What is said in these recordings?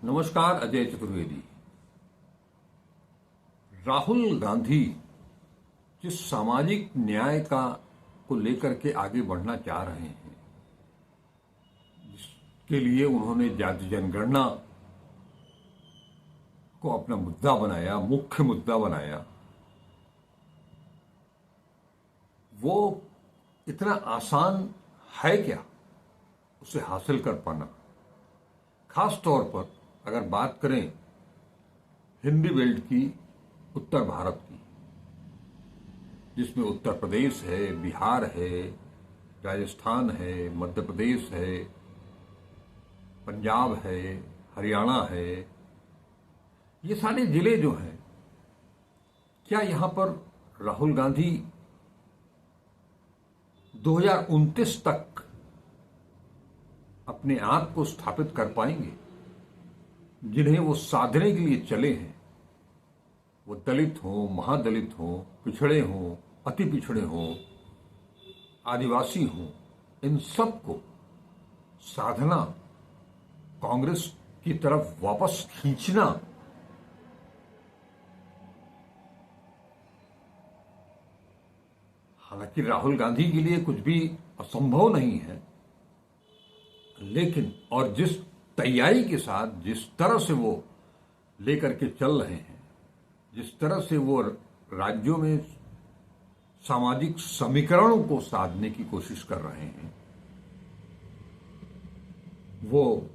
नमस्कार, अजय चतुर्वेदी। राहुल गांधी जिस सामाजिक न्याय को लेकर के आगे बढ़ना चाह रहे हैं, जिसके लिए उन्होंने जाति जनगणना को अपना मुद्दा बनाया, मुख्य मुद्दा बनाया, वो इतना आसान है क्या उसे हासिल कर पाना। खास तौर पर अगर बात करें हिंदी बेल्ट की, उत्तर भारत की, जिसमें उत्तर प्रदेश है, बिहार है, राजस्थान है, मध्य प्रदेश है, पंजाब है, हरियाणा है, ये सारे जिले जो हैं, क्या यहां पर राहुल गांधी 2029 तक अपने आप को स्थापित कर पाएंगे? जिन्हें वो साधने के लिए चले हैं, वो दलित हों, महादलित हों, पिछड़े हों, अति पिछड़े हों, आदिवासी हों, इन सब को साधना, कांग्रेस की तरफ वापस खींचना, हालांकि राहुल गांधी के लिए कुछ भी असंभव नहीं है, लेकिन और जिस तैयारी के साथ, जिस तरह से वो लेकर के चल रहे हैं, जिस तरह से वो राज्यों में सामाजिक समीकरणों को साधने की कोशिश कर रहे हैं, वो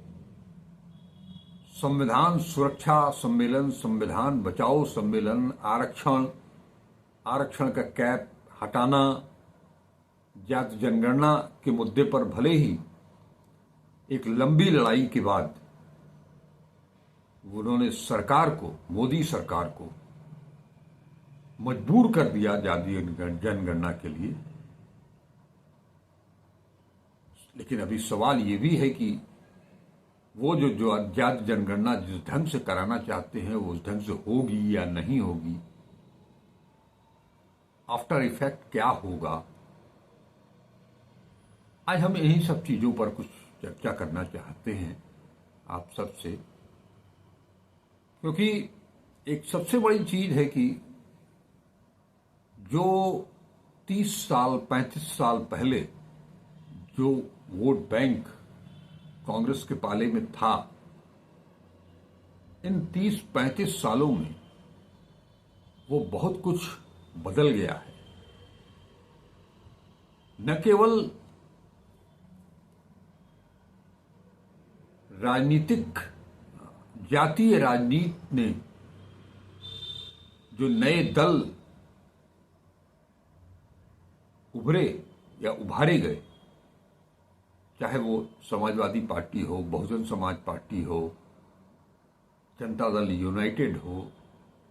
संविधान सुरक्षा सम्मेलन, संविधान बचाओ सम्मेलन, आरक्षण का कैप हटाना, जाति जनगणना के मुद्दे पर भले ही एक लंबी लड़ाई के बाद उन्होंने सरकार को, मोदी सरकार को मजबूर कर दिया जाति जनगणना के लिए। लेकिन अभी सवाल ये भी है कि वो जो जाति जनगणना जिस ढंग से कराना चाहते हैं, वो उस ढंग से होगी या नहीं होगी, आफ्टर इफेक्ट क्या होगा। आज हम यही सब चीजों पर कुछ चर्चा करना चाहते हैं आप सबसे, क्योंकि एक सबसे बड़ी चीज है कि जो 30 साल 35 साल पहले जो वोट बैंक कांग्रेस के पाले में था, इन 30-35 सालों में वो बहुत कुछ बदल गया है। न केवल राजनीतिक, जातीय राजनीति ने जो नए दल उभरे या उभारे गए, चाहे वो समाजवादी पार्टी हो, बहुजन समाज पार्टी हो, जनता दल यूनाइटेड हो,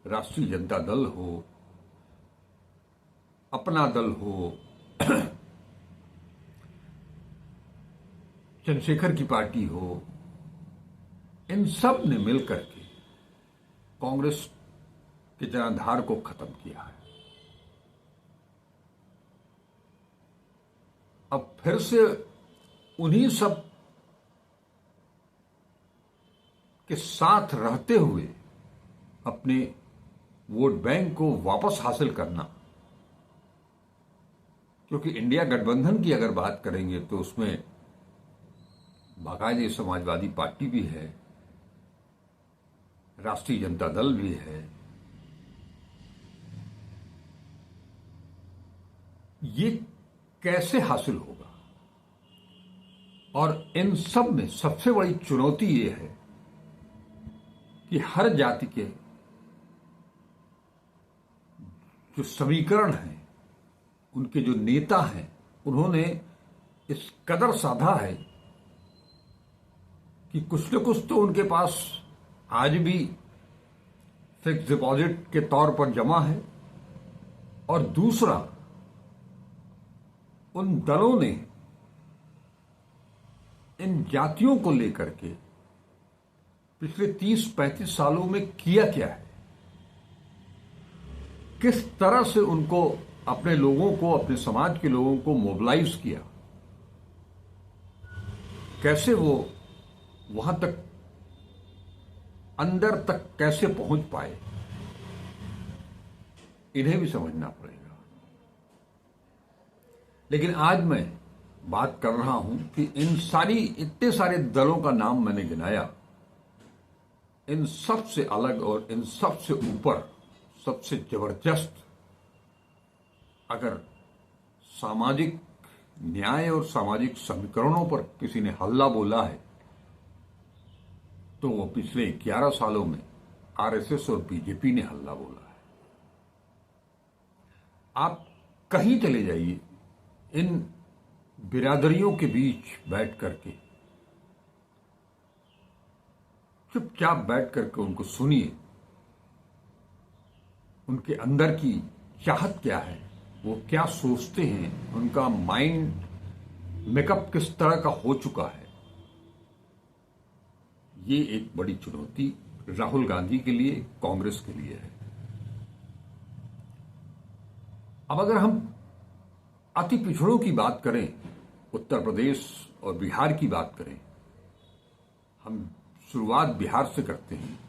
राष्ट्रीय जनता दल हो, अपना दल हो, चंद्रशेखर की पार्टी हो, इन सब ने मिलकर के कांग्रेस के जनाधार को खत्म किया है। अब फिर से उन्हीं सब के साथ रहते हुए अपने वोट बैंक को वापस हासिल करना, क्योंकि इंडिया गठबंधन की अगर बात करेंगे तो उसमें बाकायदे समाजवादी पार्टी भी है, राष्ट्रीय जनता दल भी है। ये कैसे हासिल होगा? और इन सब में सबसे बड़ी चुनौती ये है कि हर जाति के जो समीकरण हैं, उनके जो नेता हैं, उन्होंने इस कदर साधा है कि कुछ न कुछ तो उनके पास आज भी फिक्स डिपॉजिट के तौर पर जमा है, और दूसरा उन दलों ने इन जातियों को लेकर के पिछले 30-35 सालों में किया क्या है, किस तरह से उनको, अपने लोगों को, अपने समाज के लोगों को मोबिलाइज किया, कैसे वो वहां तक अंदर तक कैसे पहुंच पाए, इन्हें भी समझना पड़ेगा। लेकिन आज मैं बात कर रहा हूं कि इतने सारे दलों का नाम मैंने गिनाया, इन सब से अलग और इन सब से ऊपर, सबसे जबरदस्त अगर सामाजिक न्याय और सामाजिक समीकरणों पर किसी ने हल्ला बोला है तो वो पिछले 11 सालों में आरएसएस और बीजेपी ने हल्ला बोला है। आप कहीं चले जाइए, इन बिरादरियों के बीच बैठ करके, चुपचाप बैठ करके उनको सुनिए, उनके अंदर की चाहत क्या है, वो क्या सोचते हैं, उनका माइंड मेकअप किस तरह का हो चुका है। ये एक बड़ी चुनौती राहुल गांधी के लिए, कांग्रेस के लिए है। अब अगर हम अति पिछड़ों की बात करें, उत्तर प्रदेश और बिहार की बात करें, हम शुरुआत बिहार से करते हैं।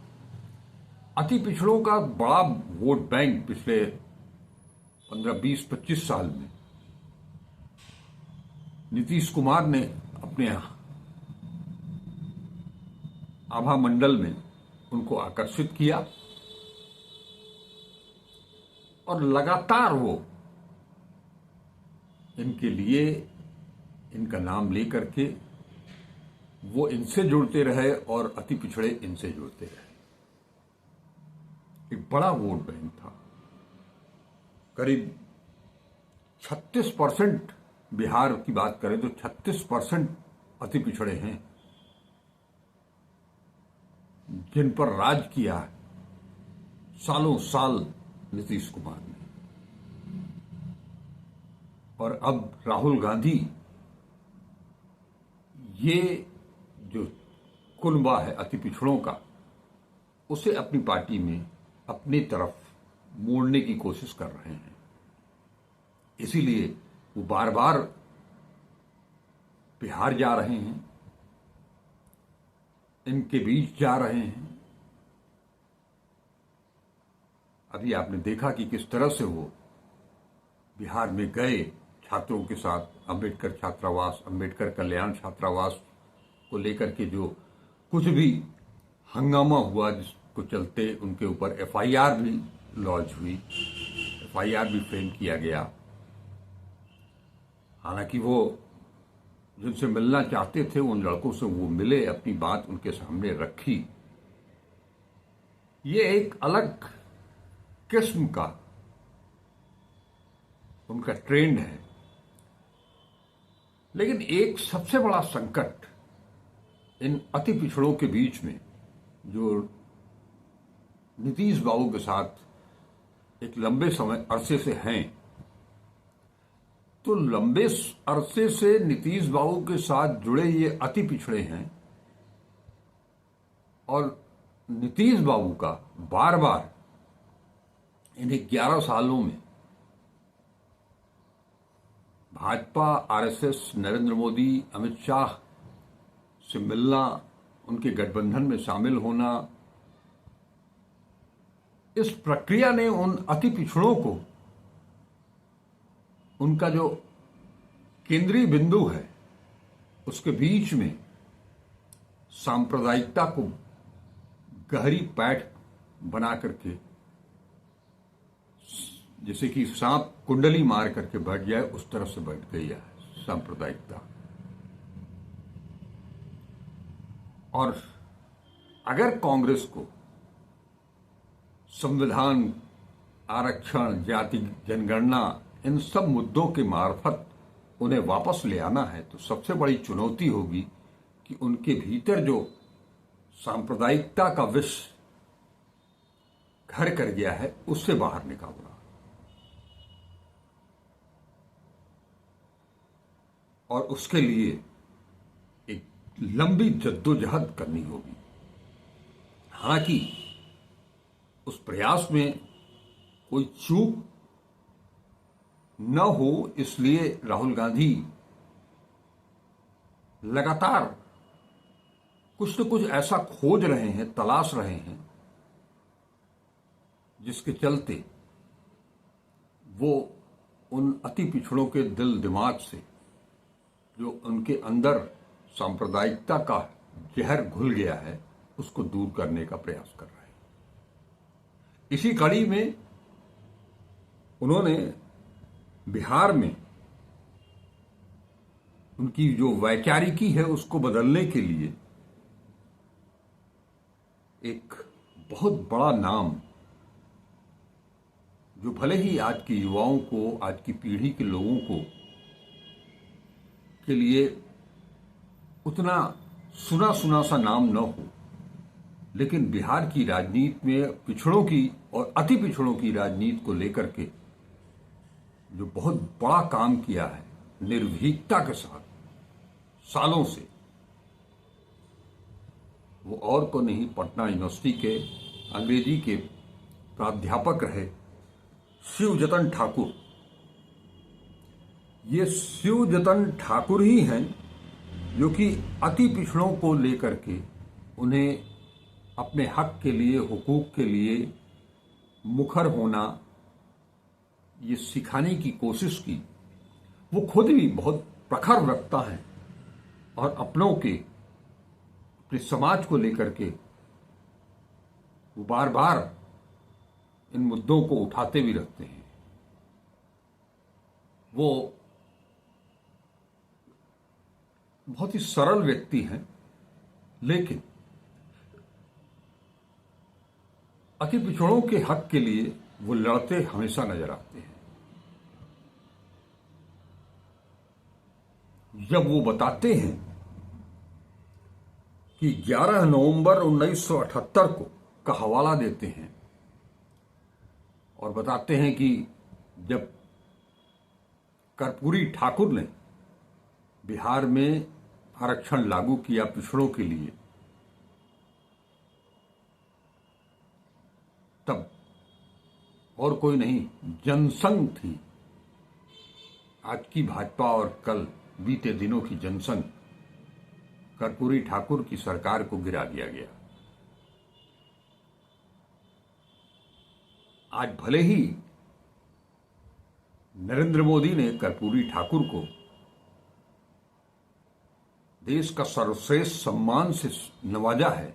अति पिछड़ों का बड़ा वोट बैंक पिछले 15, 20, 25 साल में नीतीश कुमार ने अपने आभा मंडल में उनको आकर्षित किया और लगातार वो इनके लिए, इनका नाम लेकर के वो इनसे जुड़ते रहे और अति पिछड़े इनसे जुड़ते रहे। एक बड़ा वोट बैंक था, करीब 36%। बिहार की बात करें तो 36% अति पिछड़े हैं जिन पर राज किया है सालों साल नीतीश कुमार ने। और अब राहुल गांधी ये जो कुनबा है अति पिछड़ों का, उसे अपनी पार्टी में अपनी तरफ मोड़ने की कोशिश कर रहे हैं। इसीलिए वो बार बार बिहार जा रहे हैं, इनके बीच जा रहे हैं। अभी आपने देखा कि किस तरह से वो बिहार में गए छात्रों के साथ, अंबेडकर छात्रावास, अंबेडकर कल्याण छात्रावास को लेकर के जो कुछ भी हंगामा हुआ, जिसको चलते उनके ऊपर एफआईआर भी लॉन्च हुई, एफआईआर भी फ्रेम किया गया। हालांकि वो जिनसे मिलना चाहते थे उन लड़कों से वो मिले, अपनी बात उनके सामने रखी। ये एक अलग किस्म का उनका ट्रेंड है। लेकिन एक सबसे बड़ा संकट इन अति पिछड़ों के बीच में, जो नीतीश बाबू के साथ एक लंबे समय अरसे से हैं, तो लंबे अरसे से नीतीश बाबू के साथ जुड़े ये अति पिछड़े हैं और नीतीश बाबू का बार बार इन्हें 11 सालों में भाजपा, आरएसएस, नरेंद्र मोदी, अमित शाह से मिलना, उनके गठबंधन में शामिल होना, इस प्रक्रिया ने उन अति पिछड़ों को, उनका जो केंद्रीय बिंदु है उसके बीच में सांप्रदायिकता को गहरी पैठ बना करके, जैसे कि सांप कुंडली मार करके बैठ जाए, उस तरह से बैठ गई है सांप्रदायिकता। और अगर कांग्रेस को संविधान, आरक्षण, जाति जनगणना, इन सब मुद्दों के मार्फत उन्हें वापस ले आना है, तो सबसे बड़ी चुनौती होगी कि उनके भीतर जो सांप्रदायिकता का विष घर कर गया है उससे बाहर निकालना। और उसके लिए एक लंबी जद्दोजहद करनी होगी। हालांकि उस प्रयास में कोई चूक न हो, इसलिए राहुल गांधी लगातार कुछ न कुछ ऐसा खोज रहे हैं, तलाश रहे हैं, जिसके चलते वो उन अति पिछड़ों के दिल दिमाग से जो उनके अंदर सांप्रदायिकता का जहर घुल गया है, उसको दूर करने का प्रयास कर रहे हैं। इसी कड़ी में उन्होंने बिहार में उनकी जो वैचारिकी है उसको बदलने के लिए एक बहुत बड़ा नाम, जो भले ही आज के युवाओं को, आज की पीढ़ी के लोगों को के लिए उतना सुना सुना सा नाम न हो, लेकिन बिहार की राजनीति में पिछड़ों की और अति पिछड़ों की राजनीति को लेकर के जो बहुत बड़ा काम किया है निर्भीकता के साथ सालों से, वो और को नहीं, पटना यूनिवर्सिटी के अंग्रेजी के प्राध्यापक रहे शिवजतन ठाकुर। ये शिवजतन ठाकुर ही हैं जो कि अति पिछड़ों को लेकर के उन्हें अपने हक के लिए, हुकूक के लिए मुखर होना ये सिखाने की कोशिश की। वो खुद भी बहुत प्रखर वक्ता हैं और अपनों के, अपने समाज को लेकर के वो बार बार इन मुद्दों को उठाते भी रहते हैं। वो बहुत ही सरल व्यक्ति हैं, लेकिन अति पिछड़ों के हक के लिए वो लड़ते हमेशा नजर आते हैं। जब वो बताते हैं कि 11 नवंबर 1978 को का हवाला देते हैं और बताते हैं कि जब कर्पूरी ठाकुर ने बिहार में आरक्षण लागू किया पिछड़ों के लिए, तब और कोई नहीं, जनसंघ थी। आज की भाजपा और कल बीते दिनों की जनसंघ, कर्पूरी ठाकुर की सरकार को गिरा दिया गया। आज भले ही नरेंद्र मोदी ने कर्पूरी ठाकुर को देश का सर्वश्रेष्ठ सम्मान से नवाजा है,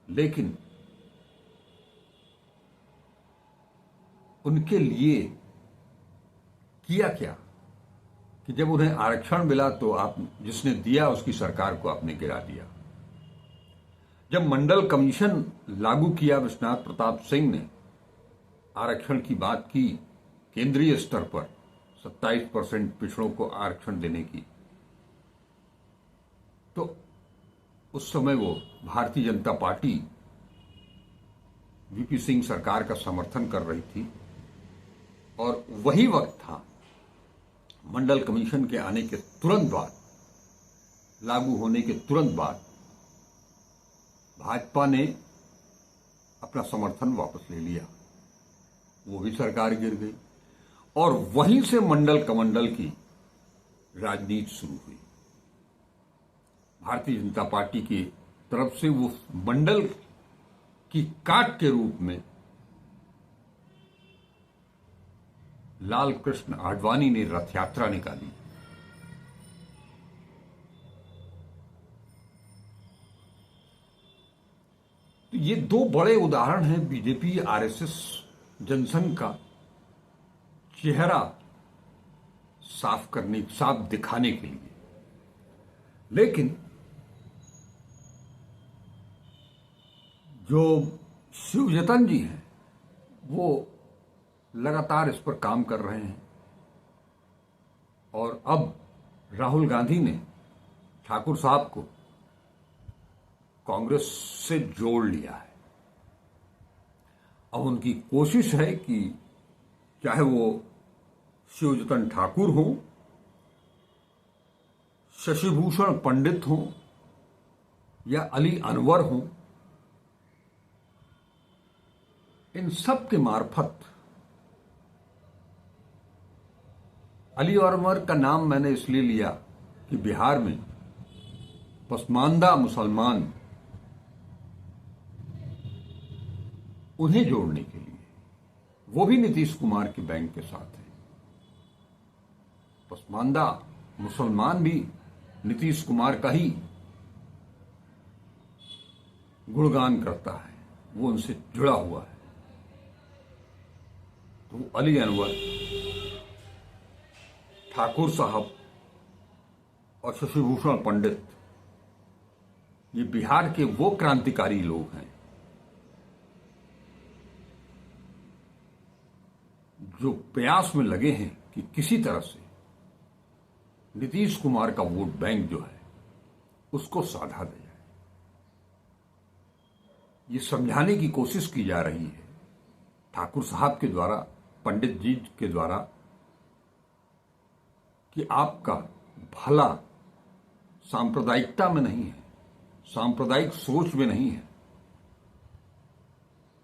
लेकिन उनके लिए किया क्या कि जब उन्हें आरक्षण मिला तो आप जिसने दिया उसकी सरकार को आपने गिरा दिया। जब मंडल कमीशन लागू किया विश्वनाथ प्रताप सिंह ने, आरक्षण की बात की केंद्रीय स्तर पर 27% पिछड़ों को आरक्षण देने की, तो उस समय वो भारतीय जनता पार्टी वीपी सिंह सरकार का समर्थन कर रही थी। और वही वक्त था मंडल कमीशन के आने के तुरंत बाद, लागू होने के तुरंत बाद भाजपा ने अपना समर्थन वापस ले लिया, वो भी सरकार गिर गई और वहीं से मंडल कमंडल की राजनीति शुरू हुई। भारतीय जनता पार्टी की तरफ से वो मंडल की काट के रूप में लाल कृष्ण आडवाणी ने रथ यात्रा निकाली। तो ये दो बड़े उदाहरण हैं बीजेपी आरएसएस जनसंघ का चेहरा साफ दिखाने के लिए। लेकिन जो शिवजतन जी हैं वो लगातार इस पर काम कर रहे हैं और अब राहुल गांधी ने ठाकुर साहब को कांग्रेस से जोड़ लिया है। अब उनकी कोशिश है कि चाहे वो शिवजतन ठाकुर हो, शशिभूषण पंडित हो या अली अनवर हो, इन सब के मार्फत, अली अनवर का नाम मैंने इसलिए लिया कि बिहार में पसमानदा मुसलमान, उन्हें जोड़ने के लिए, वो भी नीतीश कुमार के बैंक के साथ है। पसमानदा मुसलमान भी नीतीश कुमार का ही गुणगान करता है, वो उनसे जुड़ा हुआ है। तो अली अनवर, ठाकुर साहब और शशिभूषण पंडित, ये बिहार के वो क्रांतिकारी लोग हैं जो प्रयास में लगे हैं कि किसी तरह से नीतीश कुमार का वोट बैंक जो है उसको साधा दे जाए। ये समझाने की कोशिश की जा रही है ठाकुर साहब के द्वारा, पंडित जी के द्वारा, कि आपका भला सांप्रदायिकता में नहीं है, सांप्रदायिक सोच में नहीं है,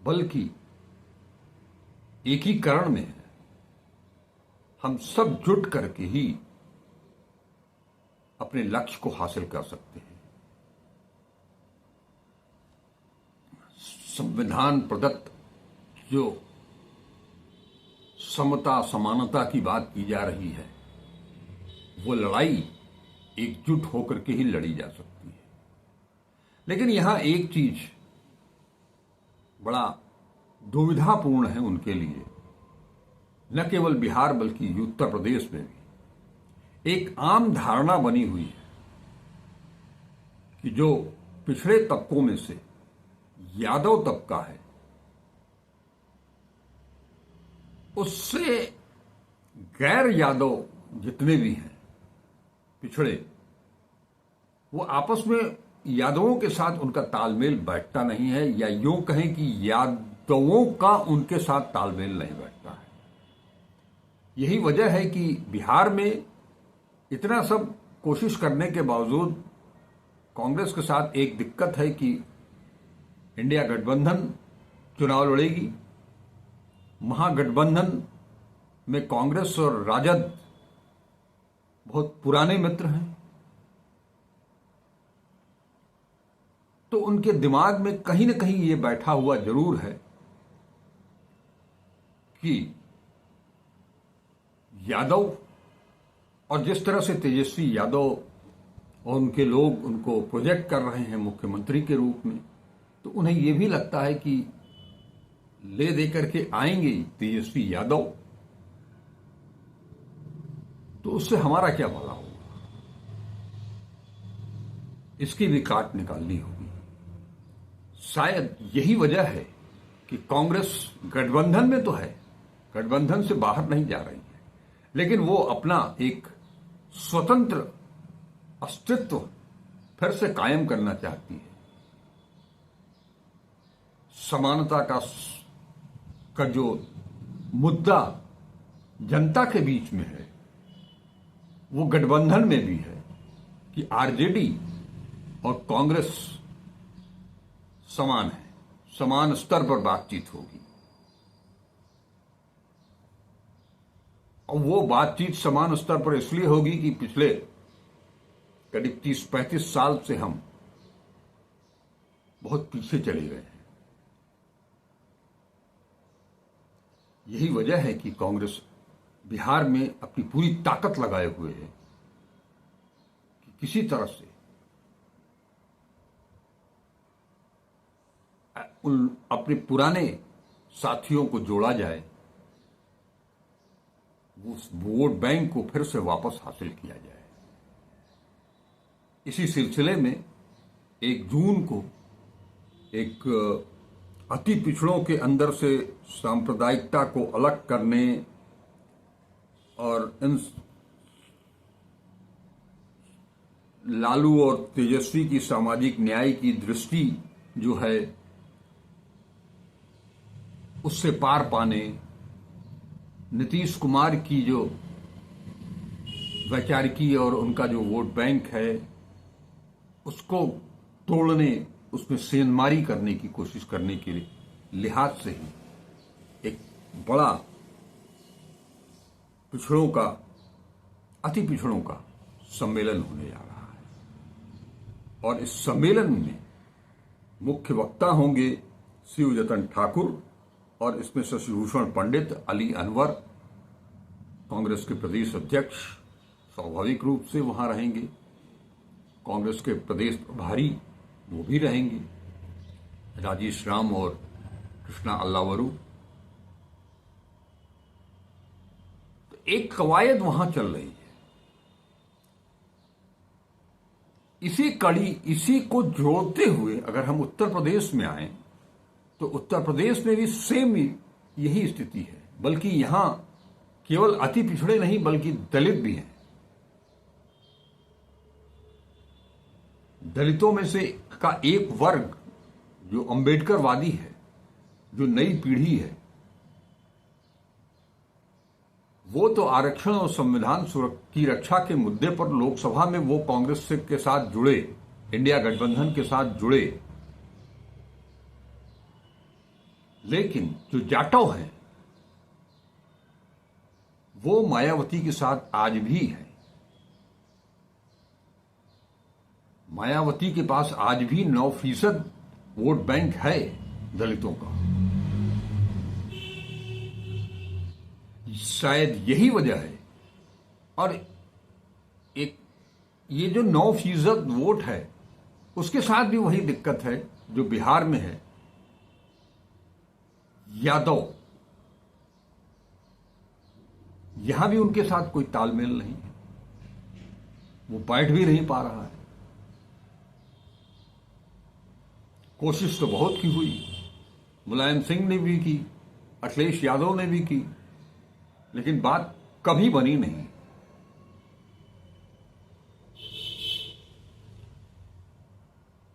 बल्कि एकीकरण में है। हम सब जुट करके ही अपने लक्ष्य को हासिल कर सकते हैं। संविधान प्रदत्त जो समता समानता की बात की जा रही है, वो लड़ाई एकजुट होकर के ही लड़ी जा सकती है। लेकिन यहां एक चीज बड़ा दुविधापूर्ण है उनके लिए, न केवल बिहार बल्कि उत्तर प्रदेश में भी एक आम धारणा बनी हुई है कि जो पिछड़े तबकों में से यादव तबका है, उससे गैर यादव जितने भी हैं पिछड़े, वो आपस में यादवों के साथ उनका तालमेल बैठता नहीं है, या यूं कहें कि यादवों का उनके साथ तालमेल नहीं बैठता है। यही वजह है कि बिहार में इतना सब कोशिश करने के बावजूद कांग्रेस के साथ एक दिक्कत है कि इंडिया गठबंधन चुनाव लड़ेगी। महागठबंधन में कांग्रेस और राजद बहुत पुराने मित्र हैं, तो उनके दिमाग में कहीं न कहीं ये बैठा हुआ जरूर है कि यादव, और जिस तरह से तेजस्वी यादव और उनके लोग उनको प्रोजेक्ट कर रहे हैं मुख्यमंत्री के रूप में, तो उन्हें यह भी लगता है कि ले दे करके आएंगे तेजस्वी यादव, तो उससे हमारा क्या भला होगा, इसकी भी काट निकालनी होगी। शायद यही वजह है कि कांग्रेस गठबंधन में तो है, गठबंधन से बाहर नहीं जा रही है, लेकिन वो अपना एक स्वतंत्र अस्तित्व फिर से कायम करना चाहती है। समानता का जो मुद्दा जनता के बीच में है, वो गठबंधन में भी है कि आरजेडी और कांग्रेस समान है, समान स्तर पर बातचीत होगी। और वो बातचीत समान स्तर पर इसलिए होगी कि पिछले करीब 30-35 साल से हम बहुत पीछे चले गए हैं। यही वजह है कि कांग्रेस बिहार में अपनी पूरी ताकत लगाए हुए है कि किसी तरह से उन अपने पुराने साथियों को जोड़ा जाए, उस वोट बैंक को फिर से वापस हासिल किया जाए। इसी सिलसिले में 1 जून को एक अति पिछड़ों के अंदर से सांप्रदायिकता को अलग करने और इन लालू और तेजस्वी की सामाजिक न्याय की दृष्टि जो है उससे पार पाने, नीतीश कुमार की जो वैचारिकी और उनका जो वोट बैंक है उसको तोड़ने, उसमें सेंधमारी करने की कोशिश करने के लिहाज से ही एक बड़ा पिछड़ों का, अति पिछड़ों का सम्मेलन होने जा रहा है। और इस सम्मेलन में मुख्य वक्ता होंगे शिवजतन ठाकुर और इसमें शशिभूषण पंडित, अली अनवर, कांग्रेस के प्रदेश अध्यक्ष स्वाभाविक रूप से वहां रहेंगे, कांग्रेस के प्रदेश प्रभारी वो भी रहेंगे, राजेश राम और कृष्णा अल्लावरू। तो एक कवायद वहां चल रही है। इसी को जोड़ते हुए अगर हम उत्तर प्रदेश में आए तो उत्तर प्रदेश में भी सेम यही स्थिति है, बल्कि यहां केवल अति पिछड़े नहीं बल्कि दलित भी हैं। दलितों में से का एक वर्ग जो अंबेडकरवादी है, जो नई पीढ़ी है, वो तो आरक्षण और संविधान की रक्षा के मुद्दे पर लोकसभा में वो कांग्रेस के साथ जुड़े, इंडिया गठबंधन के साथ जुड़े। लेकिन जो जाटव हैं वो मायावती के साथ आज भी है। मायावती के पास आज भी 9% वोट बैंक है दलितों का। शायद यही वजह है। और एक ये जो 9% वोट है उसके साथ भी वही दिक्कत है जो बिहार में है। यादव, यहां भी उनके साथ कोई तालमेल नहीं है, वो बैठ भी नहीं पा रहा है। कोशिश तो बहुत की हुई, मुलायम सिंह ने भी की, अखिलेश यादव ने भी की, लेकिन बात कभी बनी नहीं।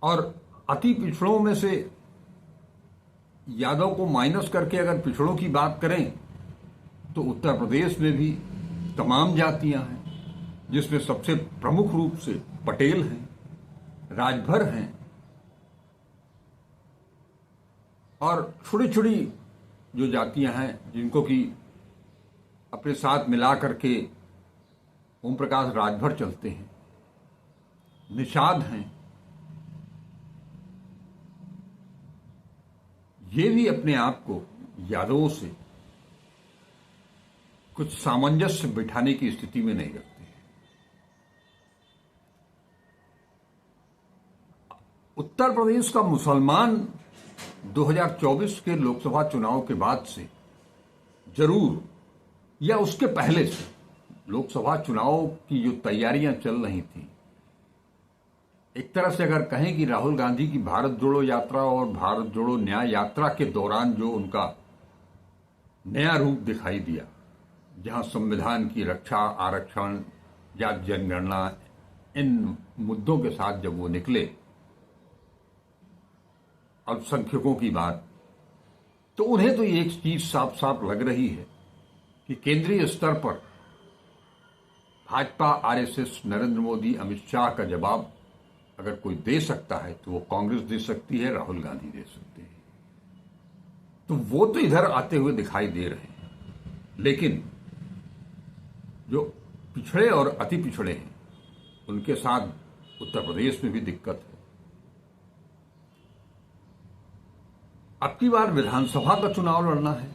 और अति पिछड़ों में से यादव को माइनस करके अगर पिछड़ों की बात करें तो उत्तर प्रदेश में भी तमाम जातियां हैं, जिसमें सबसे प्रमुख रूप से पटेल हैं, राजभर हैं, और छोटी छोटी जो जातियां हैं जिनको कि अपने साथ मिला करके ओम प्रकाश राजभर चलते हैं, निषाद हैं, ये भी अपने आप को यादवों से कुछ सामंजस्य बिठाने की स्थिति में नहीं रखते हैं। उत्तर प्रदेश का मुसलमान 2024 के लोकसभा चुनाव के बाद से जरूर, या उसके पहले से, लोकसभा चुनाव की जो तैयारियां चल रही थी, एक तरह से अगर कहें कि राहुल गांधी की भारत जोड़ो यात्रा और भारत जोड़ो न्याय यात्रा के दौरान जो उनका नया रूप दिखाई दिया, जहां संविधान की रक्षा, आरक्षण, जाति जनगणना, इन मुद्दों के साथ जब वो निकले, अल्पसंख्यकों की बात, तो उन्हें तो एक चीज साफ साफ लग रही है कि केंद्रीय स्तर पर भाजपा, आरएसएस, नरेंद्र मोदी, अमित शाह का जवाब अगर कोई दे सकता है तो वो कांग्रेस दे सकती है, राहुल गांधी दे सकते हैं। तो वो तो इधर आते हुए दिखाई दे रहे हैं, लेकिन जो पिछड़े और अति पिछड़े हैं उनके साथ उत्तर प्रदेश में भी दिक्कत है। अब की बार विधानसभा का चुनाव लड़ना है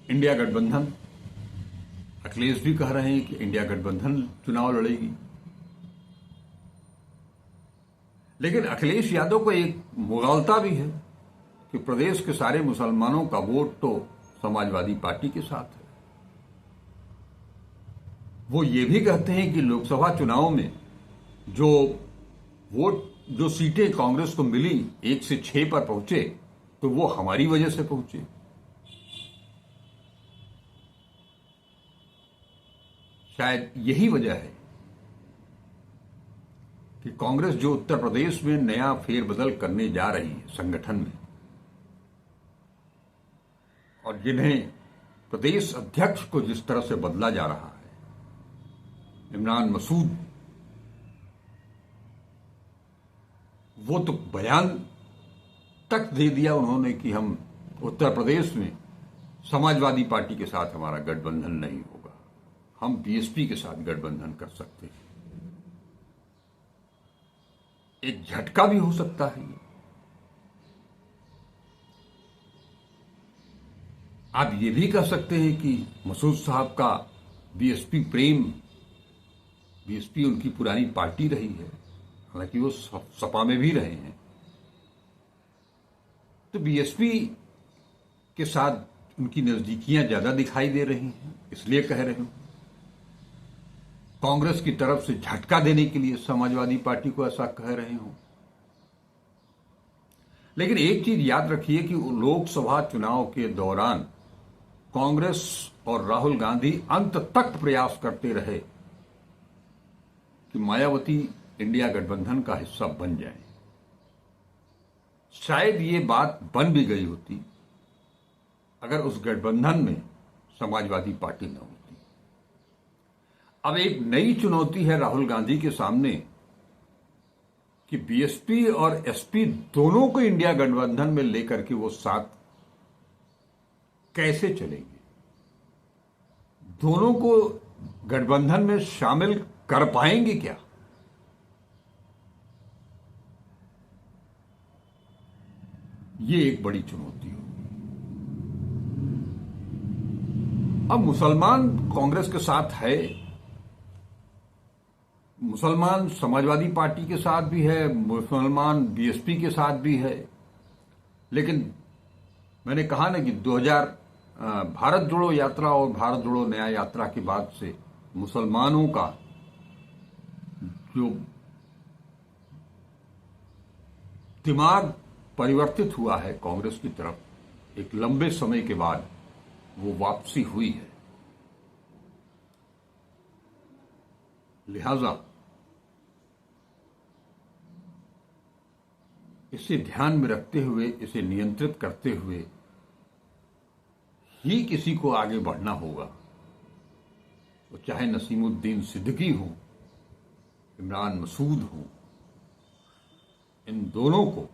इंडिया गठबंधन, अखिलेश भी कह रहे हैं कि इंडिया गठबंधन चुनाव लड़ेगी। लेकिन अखिलेश यादव को एक मुगालता भी है कि प्रदेश के सारे मुसलमानों का वोट तो समाजवादी पार्टी के साथ है। वो ये भी कहते हैं कि लोकसभा चुनाव में जो वोट, जो सीटें कांग्रेस को मिली 1 से 6 पर पहुंचे, तो वो हमारी वजह से पहुंचे। शायद यही वजह है कि कांग्रेस जो उत्तर प्रदेश में नया फेरबदल करने जा रही है संगठन में, और जिन्हें प्रदेश अध्यक्ष को जिस तरह से बदला जा रहा है, इमरान मसूद, वो तो बयान तक दे दिया उन्होंने कि हम उत्तर प्रदेश में समाजवादी पार्टी के साथ हमारा गठबंधन नहीं होगा, हम बीएसपी के साथ गठबंधन कर सकते हैं। एक झटका भी हो सकता है ये। आप ये भी कह सकते हैं कि मसूद साहब का बीएसपी प्रेम, बीएसपी उनकी पुरानी पार्टी रही है, हालांकि वो सपा में भी रहे हैं, तो बीएसपी के साथ उनकी नजदीकियां ज्यादा दिखाई दे रही हैं, इसलिए कह रहे हूं। कांग्रेस की तरफ से झटका देने के लिए समाजवादी पार्टी को ऐसा कह रहे हूं। लेकिन एक चीज याद रखिए कि लोकसभा चुनाव के दौरान कांग्रेस और राहुल गांधी अंत तक प्रयास करते रहे कि मायावती इंडिया गठबंधन का हिस्सा बन जाए। शायद ये बात बन भी गई होती अगर उस गठबंधन में समाजवादी पार्टी न होती। अब एक नई चुनौती है राहुल गांधी के सामने कि बीएसपी और एसपी दोनों को इंडिया गठबंधन में लेकर के वो साथ कैसे चलेंगे, दोनों को गठबंधन में शामिल कर पाएंगे क्या? ये एक बड़ी चुनौती होगी। अब मुसलमान कांग्रेस के साथ है, मुसलमान समाजवादी पार्टी के साथ भी है, मुसलमान बीएसपी के साथ भी है, लेकिन मैंने कहा ना कि भारत जोड़ो यात्रा और भारत जोड़ो नया यात्रा के बाद से मुसलमानों का जो दिमाग परिवर्तित हुआ है कांग्रेस की तरफ, एक लंबे समय के बाद वो वापसी हुई है। लिहाजा इसे ध्यान में रखते हुए, इसे नियंत्रित करते हुए ही किसी को आगे बढ़ना होगा। वो चाहे नसीमुद्दीन सिद्दीकी हो, इमरान मसूद हो, इन दोनों को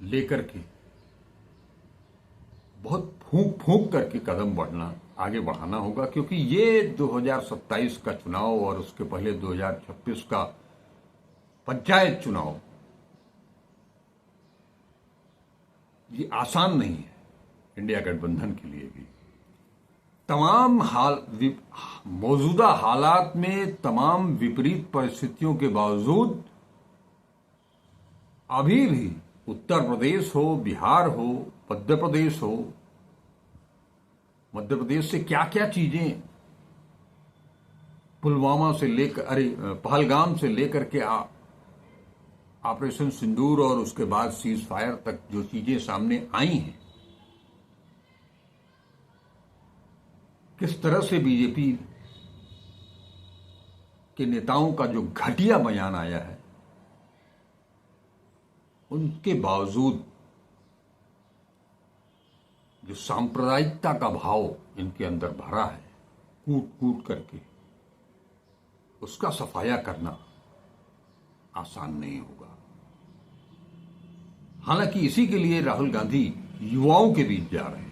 लेकर के बहुत फूंक फूंक करके कदम बढ़ना, आगे बढ़ाना होगा, क्योंकि ये 2027 का चुनाव और उसके पहले 2026 का पंचायत चुनाव ये आसान नहीं है इंडिया गठबंधन के लिए भी। तमाम मौजूदा हालात में, तमाम विपरीत परिस्थितियों के बावजूद अभी भी उत्तर प्रदेश हो, बिहार हो, मध्य प्रदेश हो, मध्य प्रदेश से क्या क्या चीजें, पुलवामा से लेकर पहलगाम से लेकर के ऑपरेशन सिंदूर और उसके बाद सीज फायर तक जो चीजें सामने आई हैं, किस तरह से बीजेपी के नेताओं का जो घटिया बयान आया है, उनके बावजूद जो सांप्रदायिकता का भाव इनके अंदर भरा है, कूट कूट करके, उसका सफाया करना आसान नहीं होगा। हालांकि इसी के लिए राहुल गांधी युवाओं के बीच जा रहे हैं।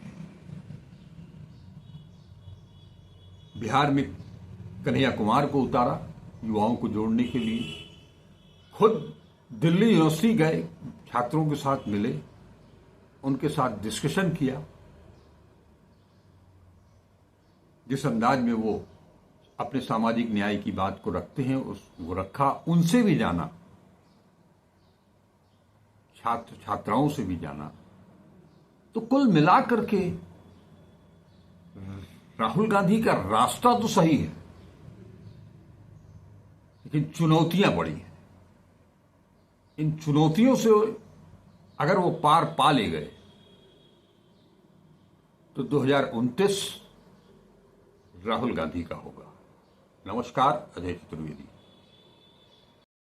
बिहार में कन्हैया कुमार को उतारा युवाओं को जोड़ने के लिए, खुद दिल्ली यूनिवर्सिटी गए, छात्रों के साथ मिले, उनके साथ डिस्कशन किया। जिस अंदाज में वो अपने सामाजिक न्याय की बात को रखते हैं वो रखा, उनसे भी जाना, छात्र छात्राओं से भी जाना। तो कुल मिलाकर के राहुल गांधी का रास्ता तो सही है, लेकिन चुनौतियां बड़ी हैं। इन चुनौतियों से अगर वो पार पा ले गए तो 2029 राहुल गांधी का होगा। नमस्कार, अजय चतुर्वेदी।